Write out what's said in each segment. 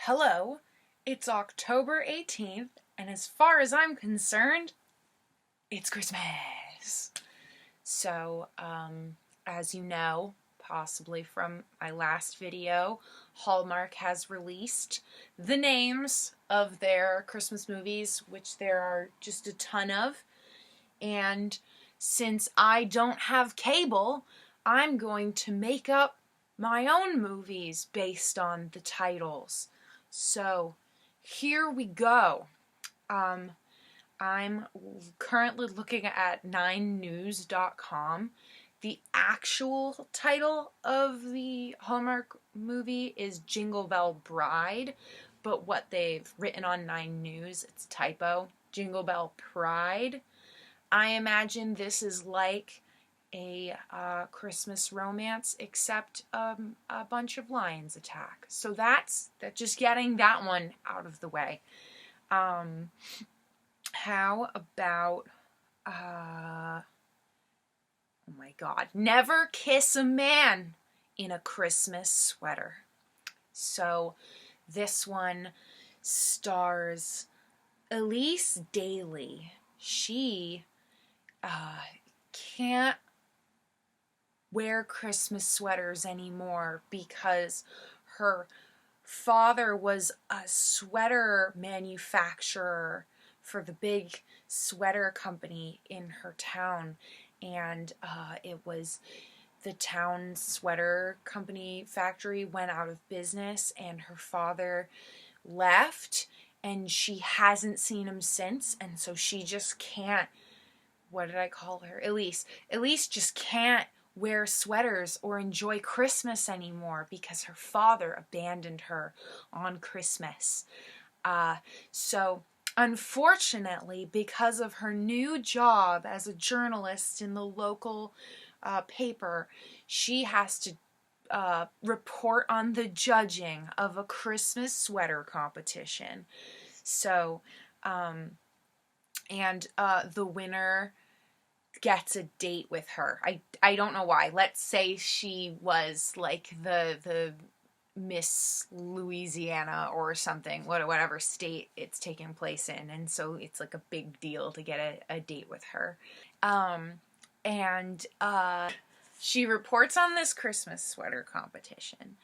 Hello, it's October 18th, and as far as I'm concerned, it's Christmas. So, as you know, possibly from my last video, Hallmark has released the names of their Christmas movies, which there are just a ton of. And since I don't have cable, I'm going to make up my own movies based on the titles. So here we go. I'm currently looking at 9news.com. The actual title of the Hallmark movie is Jingle Bell Bride, but what they've written on 9 News, it's a typo, Jingle Bell Pride. I imagine this is like a Christmas romance, except a bunch of lions attack. So that's just getting that one out of the way. How about, oh my God, Never Kiss a Man in a Christmas Sweater. So this one stars Elise Daly. She can't wear Christmas sweaters anymore because her father was a sweater manufacturer for the big sweater company in her town, and it was the town sweater company factory went out of business, and her father left, and she hasn't seen him since, and so she just can't, what did I call her? Elise. Elise just can't wear sweaters or enjoy Christmas anymore because her father abandoned her on Christmas. So unfortunately, because of her new job as a journalist in the local paper, she has to report on the judging of a Christmas sweater competition. So, the winner gets a date with her. I don't know why. Let's say she was like the Miss Louisiana or something, whatever state it's taking place in, and so it's like a big deal to get a date with her. She reports on this Christmas sweater competition,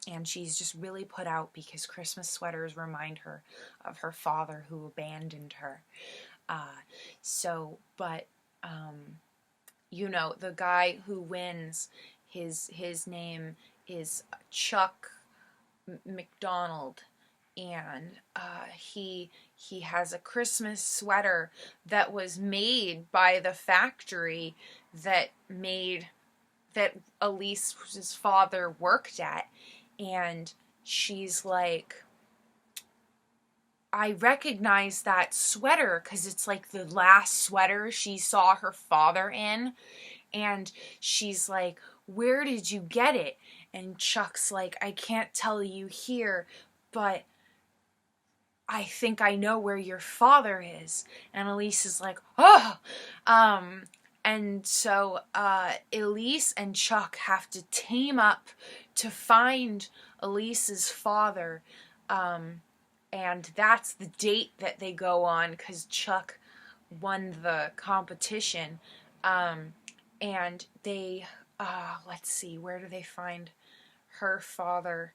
and she's just really put out because Christmas sweaters remind her of her father who abandoned her. The guy who wins, his name is Chuck McDonald, and he has a Christmas sweater that was made by the factory that Elise's father worked at, and she's like, I recognize that sweater because it's like the last sweater she saw her father in, and she's like, where did you get it? And Chuck's like, I can't tell you here, but I think I know where your father is. And Elise is like, oh! And so Elise and Chuck have to team up to find Elise's father, and that's the date that they go on because Chuck won the competition. And they, let's see, where do they find her father?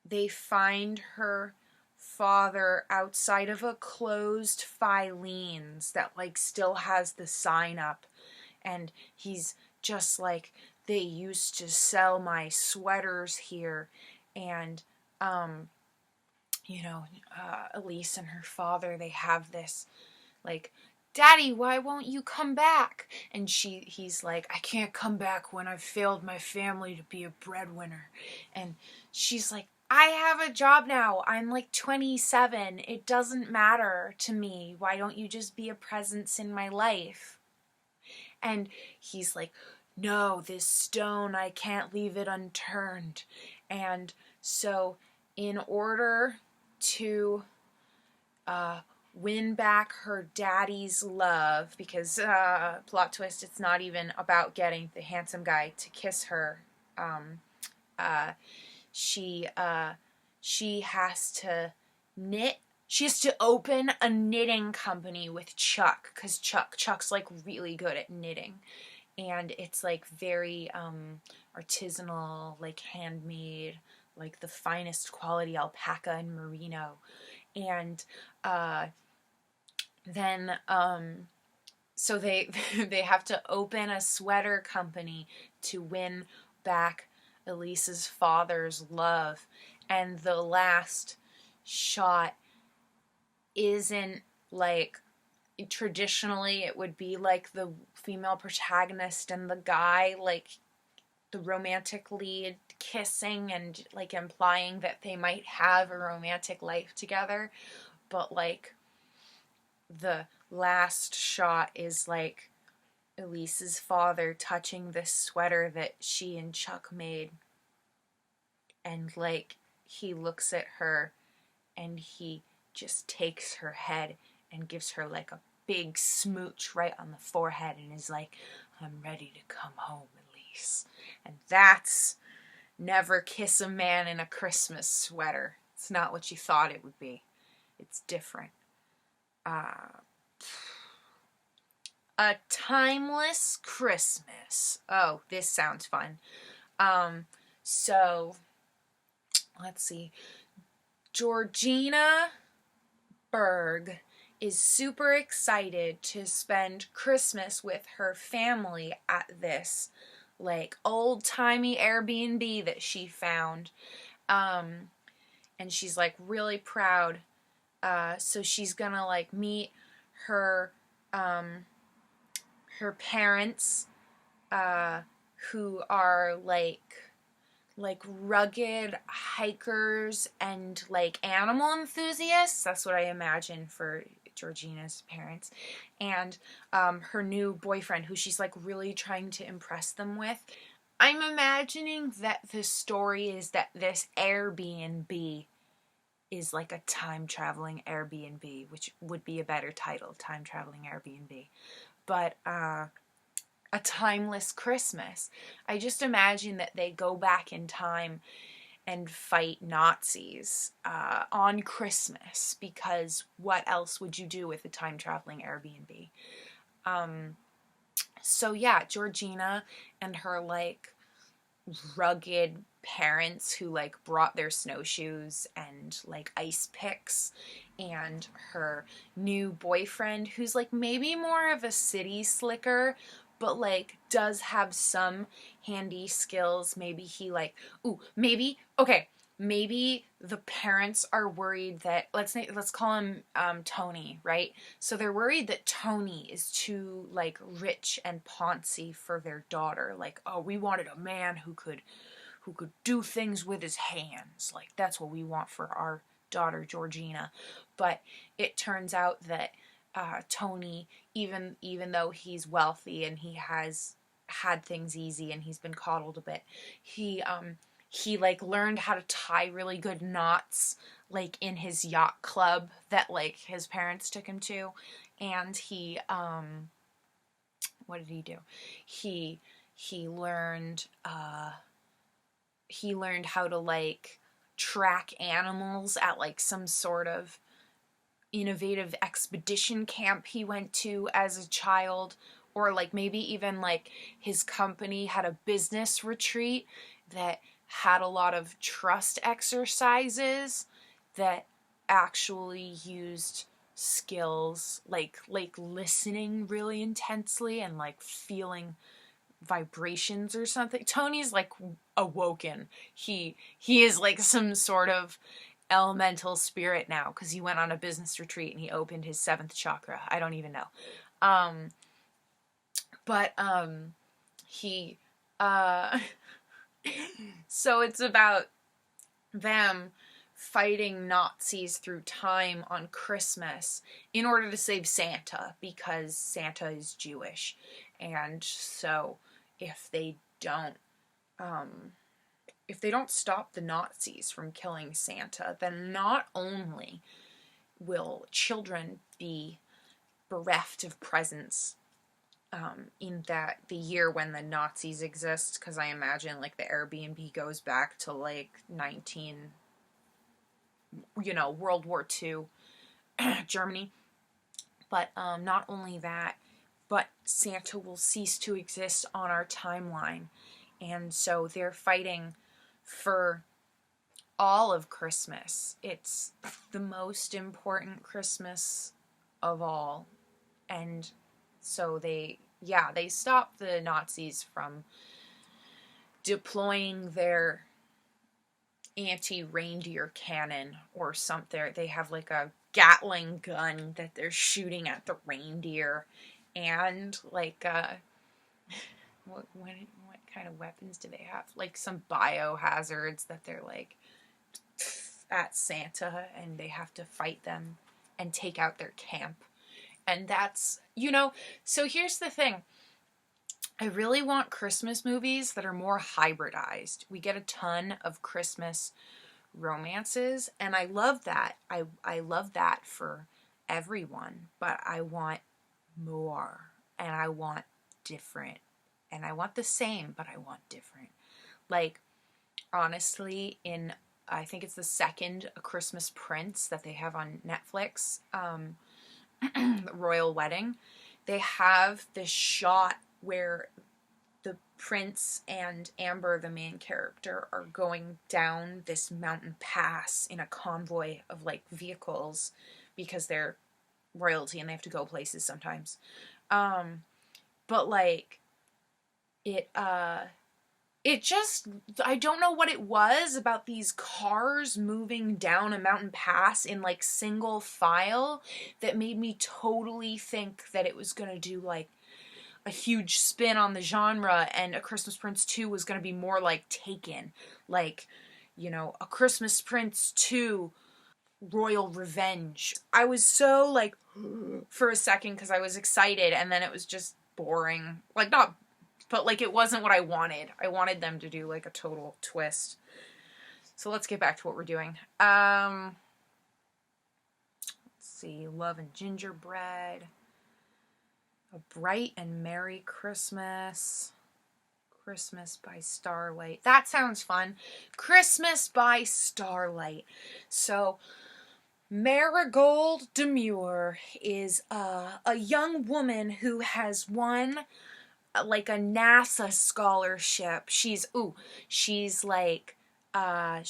They find her father outside of a closed Filene's that like still has the sign up, and he's just like, they used to sell my sweaters here, and Elise and her father, they have this like, Daddy, why won't you come back? And he's like, I can't come back when I've failed my family to be a breadwinner. And she's like, I have a job now. I'm like 27. It doesn't matter to me. Why don't you just be a presence in my life? And he's like, no, this stone, I can't leave it unturned. And so in order to win back her daddy's love, because plot twist, it's not even about getting the handsome guy to kiss her, she has to knit. She has to open a knitting company with Chuck, because Chuck's like really good at knitting, and it's like very artisanal, like handmade, like the finest quality alpaca and merino. And then so they they have to open a sweater company to win back Elise's father's love. And the last shot isn't like, traditionally it would be like the female protagonist and the guy, like the romantic lead, kissing and like implying that they might have a romantic life together. But like the last shot is like Elise's father touching this sweater that she and Chuck made, and like he looks at her and he just takes her head and gives her like a big smooch right on the forehead and is like, "I'm ready to come home, Elise." And that's never kiss a man in a Christmas sweater. It's not what you thought it would be. It's different. A Timeless Christmas. Oh, this sounds fun. So let's see. Georgina Berg is super excited to spend Christmas with her family at this like old-timey Airbnb that she found. And she's like really proud. So she's gonna like meet her her parents, who are like rugged hikers and like animal enthusiasts. That's what I imagine for Georgina's parents. And her new boyfriend, who she's like really trying to impress them with. I'm imagining that the story is that this Airbnb is like a time-traveling Airbnb, which would be a better title, time-traveling Airbnb. But A Timeless Christmas. I just imagine that they go back in time and fight Nazis on Christmas, because what else would you do with a time-traveling Airbnb? So yeah, Georgina and her like rugged parents who like brought their snowshoes and like ice picks, and her new boyfriend who's like maybe more of a city slicker but like does have some handy skills. Maybe he like, maybe the parents are worried that, let's call him Tony, right? So they're worried that Tony is too like rich and poncy for their daughter. Like, oh, we wanted a man who could do things with his hands. Like, that's what we want for our daughter Georgina. But it turns out that Tony, even though he's wealthy and he has had things easy and he's been coddled a bit, he like learned how to tie really good knots like in his yacht club that like his parents took him to. And he what did he do? He learned how to like track animals at like some sort of innovative expedition camp he went to as a child. Or like maybe even like his company had a business retreat that had a lot of trust exercises that actually used skills like listening really intensely and like feeling vibrations or something. Tony's like awoken. He is like some sort of elemental spirit now because he went on a business retreat and he opened his 7th chakra. I don't even know. He so it's about them fighting Nazis through time on Christmas in order to save Santa, because Santa is Jewish. And so if they don't stop the Nazis from killing Santa, then not only will children be bereft of presents in that the year when the Nazis exist, because I imagine like the Airbnb goes back to like 19, World War II Germany. But not only that, but Santa will cease to exist on our timeline. And so they're fighting for all of Christmas. It's the most important Christmas of all. And so they stop the Nazis from deploying their anti-reindeer cannon or something. They have like a Gatling gun that they're shooting at the reindeer, and like what kind of weapons do they have? Like some biohazards that they're like at Santa, and they have to fight them and take out their camp. And that's, so here's the thing. I really want Christmas movies that are more hybridized. We get a ton of Christmas romances, and I love that. I love that for everyone, but I want more, and I want different, and I want the same, but I want different. Like, honestly, I think it's the second A Christmas Prince that they have on Netflix, the Royal Wedding, they have this shot where the prince and Amber, the main character, are going down this mountain pass in a convoy of like vehicles because they're royalty and they have to go places sometimes. But like it just, I don't know what it was about these cars moving down a mountain pass in like single file that made me totally think that it was gonna do like a huge spin on the genre, and A Christmas Prince 2 was going to be more like Taken. Like, A Christmas Prince 2 Royal Revenge. I was so like, for a second, because I was excited, and then it was just boring. Like, not, but like it wasn't what I wanted. I wanted them to do like a total twist. So let's get back to what we're doing. Let's see, Love and Gingerbread. A Bright and Merry Christmas. Christmas by Starlight. That sounds fun. Christmas by Starlight. So, Marigold Demure is a young woman who has won like a NASA scholarship. She's like an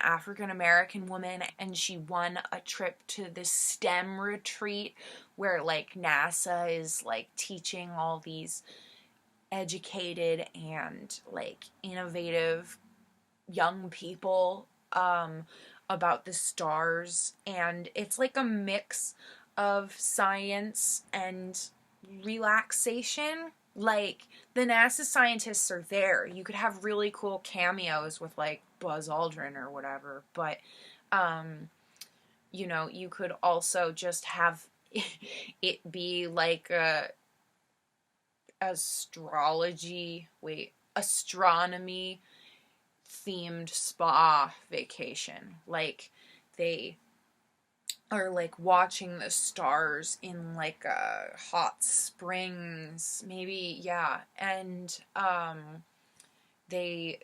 African American woman, and she won a trip to this STEM retreat where like NASA is like teaching all these educated and like innovative young people about the stars, and it's like a mix of science and relaxation. Like, the NASA scientists are there. You could have really cool cameos with, like, Buzz Aldrin or whatever. But, you could also just have it be, like, astronomy-themed spa vacation. Like, they are like watching the stars in like hot springs, maybe, yeah. And they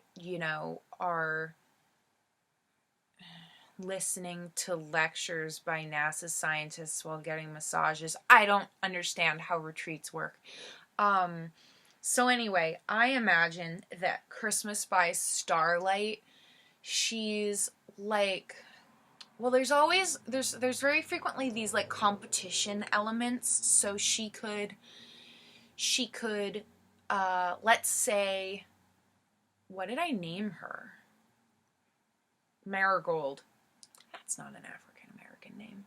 are listening to lectures by NASA scientists while getting massages. I don't understand how retreats work. So anyway, I imagine that Christmas by Starlight, she's like, well, there's very frequently these like competition elements. So she could, let's say, what did I name her? Marigold. That's not an African American name.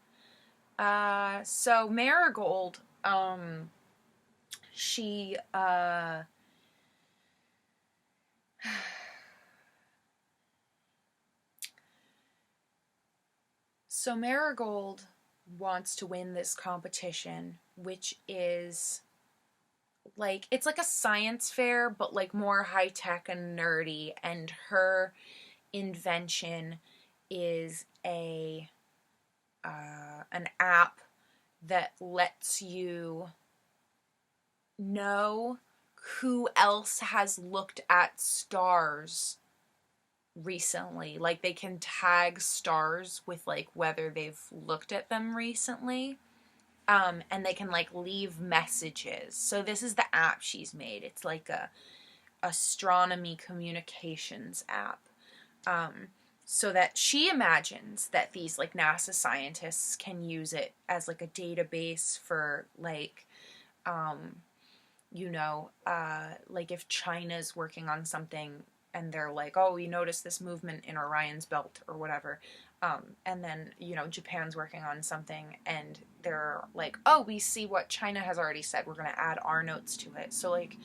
So Marigold, she, So Marigold wants to win this competition, which is like, it's like a science fair, but like more high-tech and nerdy, and her invention is an app that lets you know who else has looked at stars recently. Like they can tag stars with like whether they've looked at them recently. And they can like leave messages. So this is the app she's made. It's like a astronomy communications app. So that she imagines that these like NASA scientists can use it as like a database for like like if China's working on something and they're like, oh, we noticed this movement in Orion's belt or whatever. And then, Japan's working on something and they're like, oh, we see what China has already said. We're going to add our notes to it. So, like,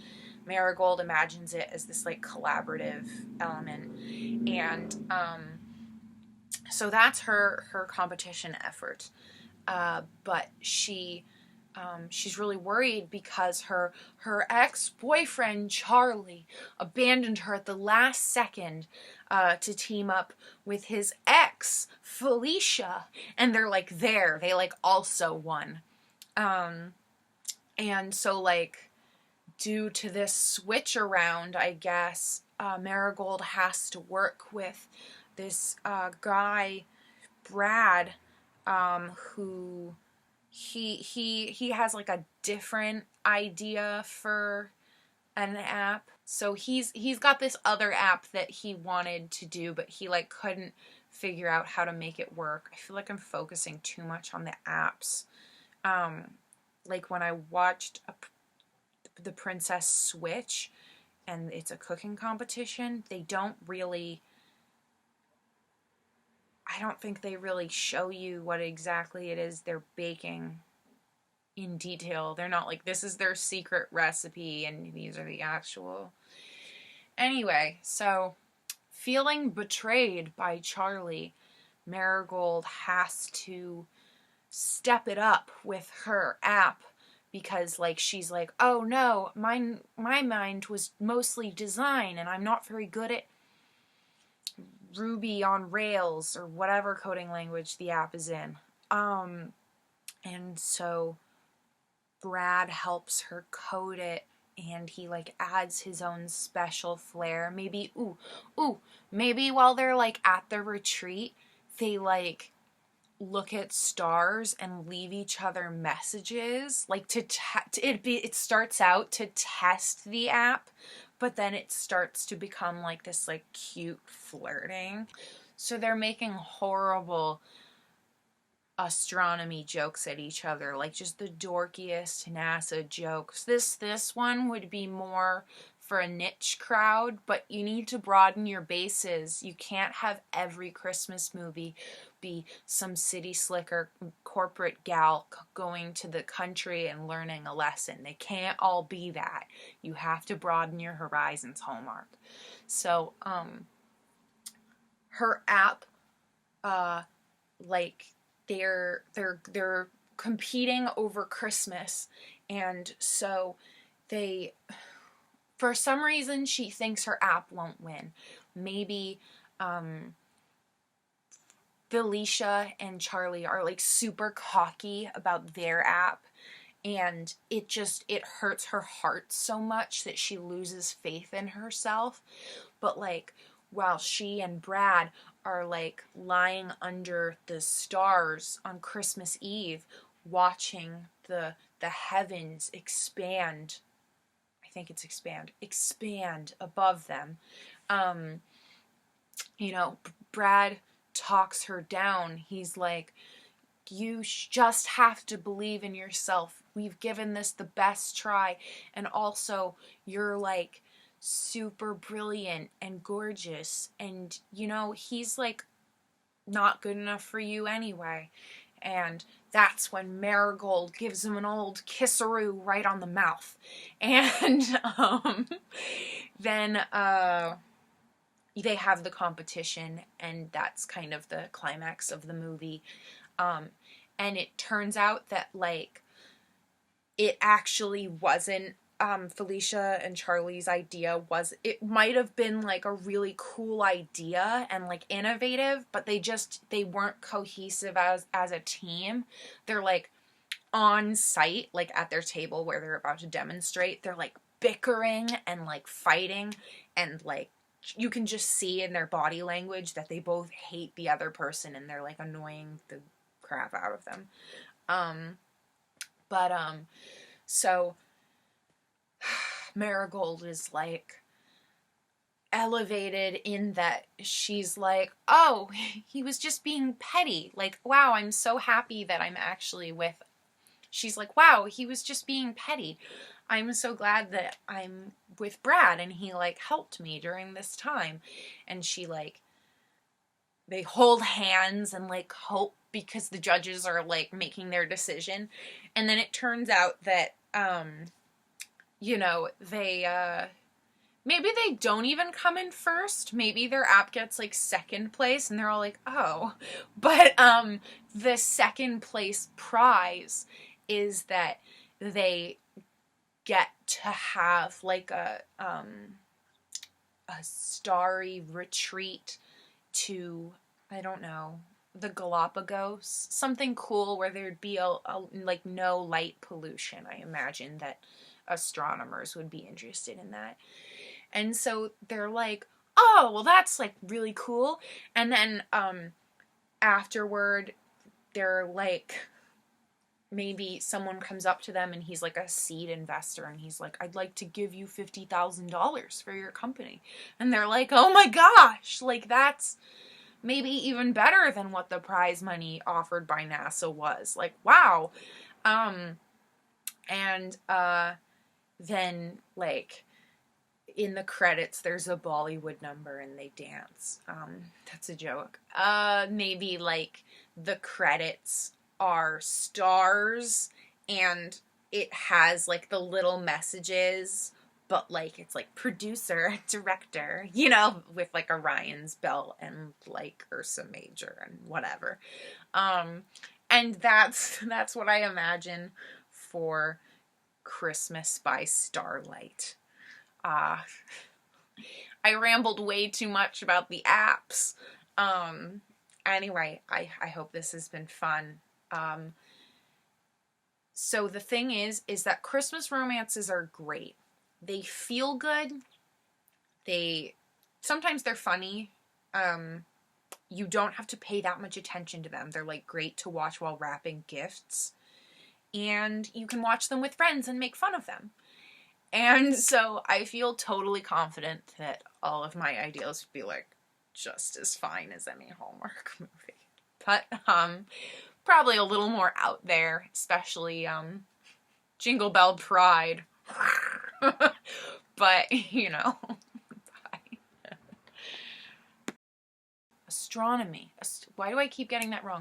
Marigold imagines it as this, like, collaborative element. And so that's her competition effort. But she's really worried because her ex-boyfriend Charlie abandoned her at the last second to team up with his ex Felicia, and they're like they like also won, and so like due to this switch around, I guess Marigold has to work with this guy Brad, who he has like a different idea for an app. So he's got this other app that he wanted to do, but he like couldn't figure out how to make it work. I feel like I'm focusing too much on the apps. Like when I watched The Princess Switch and it's a cooking competition, I don't think they really show you what exactly it is they're baking in detail. They're not like, this is their secret recipe and these are the actual. Anyway, so feeling betrayed by Charlie, Marigold has to step it up with her app because like she's like, oh no, my mind was mostly design and I'm not very good at Ruby on Rails or whatever coding language the app is in. And so Brad helps her code it and he like adds his own special flair. Maybe maybe while they're like at the retreat, they like look at stars and leave each other messages, like it starts out to test the app, but then it starts to become like this like cute flirting. So they're making horrible astronomy jokes at each other, like just the dorkiest NASA jokes. This one would be more for a niche crowd, but you need to broaden your bases. You can't have every Christmas movie be some city slicker corporate gal going to the country and learning a lesson. They can't all be that. You have to broaden your horizons, Hallmark. So her app like they're competing over Christmas, and so they, for some reason, she thinks her app won't win. Maybe Felicia and Charlie are like super cocky about their app, and it hurts her heart so much that she loses faith in herself. But like while she and Brad are like lying under the stars on Christmas Eve watching the heavens expand, I think it's expand above them, Brad talks her down. He's like, you just have to believe in yourself. We've given this the best try, and also you're like super brilliant and gorgeous, and he's like not good enough for you anyway. And that's when Marigold gives him an old kisseroo right on the mouth. And then they have the competition, and that's kind of the climax of the movie. And it turns out that like it actually wasn't Felicia and Charlie's idea. It might have been like a really cool idea and like innovative, but they weren't cohesive as a team. They're like, on site, like at their table where they're about to demonstrate, they're like bickering and like fighting, and like you can just see in their body language that they both hate the other person and they're like annoying the crap out of them. So Marigold is like elevated in that she's like, oh, he was just being petty. Like, wow, I'm so happy that I'm actually with. She's like, wow, he was just being petty. I'm so glad that I'm with Brad and he like helped me during this time. And she like, they hold hands and like hope, because the judges are like making their decision. And then it turns out that, you know, maybe they don't even come in first. Maybe their app gets like second place and they're all like, oh. But the second place prize is that they get to have like a starry retreat to, I don't know, the Galapagos, something cool where there'd be a like no light pollution. I imagine that astronomers would be interested in that. And so they're like, oh, well, that's like really cool. And then afterward, they're like, maybe someone comes up to them and he's like a seed investor and he's like, I'd like to give you $50,000 for your company. And they're like, oh my gosh, like that's maybe even better than what the prize money offered by NASA was. Like, wow. Then like in the credits there's a Bollywood number and they dance. That's a joke. Maybe like the credits are stars and it has like the little messages, but like it's like producer, director, you know, with like Orion's belt and like Ursa Major and whatever. And that's what I imagine for Christmas by Starlight. I rambled way too much about the apps. Anyway, I hope this has been fun. So the thing is that Christmas romances are great. They feel good. Sometimes they're funny. You don't have to pay that much attention to them. They're like great to watch while wrapping gifts. And you can watch them with friends and make fun of them. And so I feel totally confident that all of my ideas would be like just as fine as any Hallmark movie. But probably a little more out there, especially Jingle Bell Pride. But, you know, bye. Astronomy. Why do I keep getting that wrong?